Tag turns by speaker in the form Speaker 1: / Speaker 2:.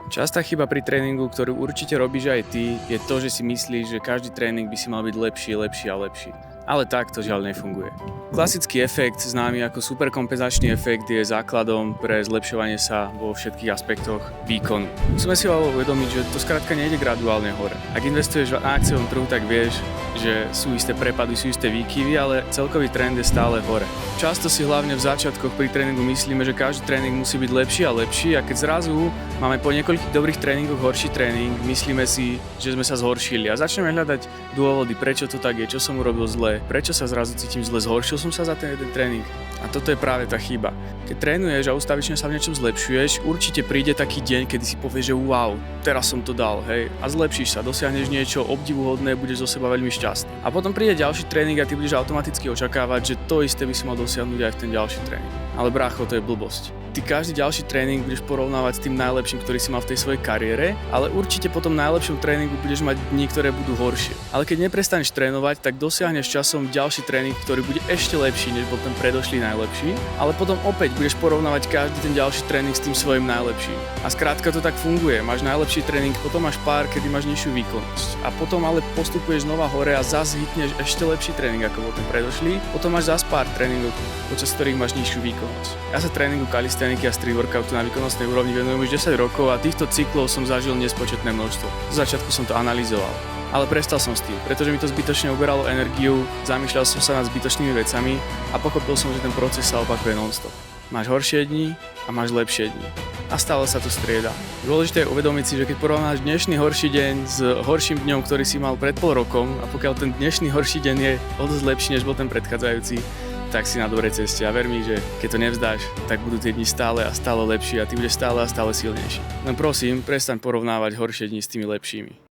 Speaker 1: Častá chyba pri tréningu, ktorú určite robíš aj ty, je to, že si myslíš, že každý tréning by si mal byť lepší, lepší a lepší. Ale tak to žiaľ nefunguje. Klasický efekt, známy ako superkompenzačný efekt, je základom pre zlepšovanie sa vo všetkých aspektoch výkonu. Musíme si ale uvedomiť, že to skrátka nejde graduálne hore. Ak investuješ na akciovom trhu, tak vieš, že sú isté prepady, sú isté výkyvy, ale celkový trend je stále hore. Často si hlavne v začiatkoch pri tréningu myslíme, že každý tréning musí byť lepší a lepší, a keď zrazu máme po niekoľkých dobrých tréningoch horší tréning, myslíme si, že sme sa zhoršili a začneme hľadať dôvody, prečo to tak je, čo som urobil zle, prečo sa zrazu cítim zle, zhoršil som sa za ten jeden tréning. A toto je práve tá chyba. Keď trénuješ a ustavične sa v niečom zlepšuješ, určite príde taký deň, kedy si povieš, že wow, teraz som to dal, hej, a zlepšíš sa, dosiahneš niečo obdivuhodné, budeš zo seba veľmi šťastný. A potom príde ďalší tréning a ty budeš automaticky očakávať, že to isté by si mal dosiahnuť aj v ten ďalší tréning. Ale brácho, to je blbosť. Ty každý ďalší tréning budeš porovnávať s tým najlepším, ktorý si mal v tej svojej kariére, ale určite po tom najlepšom tréningu budeš mať dni, ktoré budú horšie. Ale keď neprestaneš trénovať, tak dosiahneš časom ďalší tréning, ktorý bude ešte lepší, než bol ten predošlý najlepší, ale potom opäť budeš porovnávať každý ten ďalší tréning s tým svojím najlepším. A skrátka to tak funguje. Máš najlepší tréning, potom máš pár, kedy máš nižšiu výkonnosť. A potom ale postupuješ znova hore a zase hitneš ešte lepší tréning ako bol ten predošlý. Potom máš zase pár tréningov, počas ktorých máš nižšiu výkonnosť. Ja sa tréningu calisthenics a street workoutu na výkonnostnej úrovni venujem už 10 rokov a týchto cyklov som zažil nespočetné množstvo. Z začiatku som to analyzoval, ale prestal som s tým, pretože mi to zbytočne uberalo energiu, zamýšľal som sa nad zbytočnými vecami a pochopil som, že ten proces sa opakuje non-stop. Máš horšie dni a máš lepšie dni. A stále sa to strieda. Dôležité je uvedomiť si, že keď porovnáš dnešný horší deň s horším dňom, ktorý si mal pred pol rokom, a pokiaľ ten dnešný horší deň je o dosť lepší, než bol ten predchádzajúci, tak si na dobrej ceste a ver mi, že keď to nevzdáš, tak budú tie dni stále a stále lepšie a ty budeš stále a stále silnejší. Len prosím, prestaň porovnávať horšie dni s tými lepšími.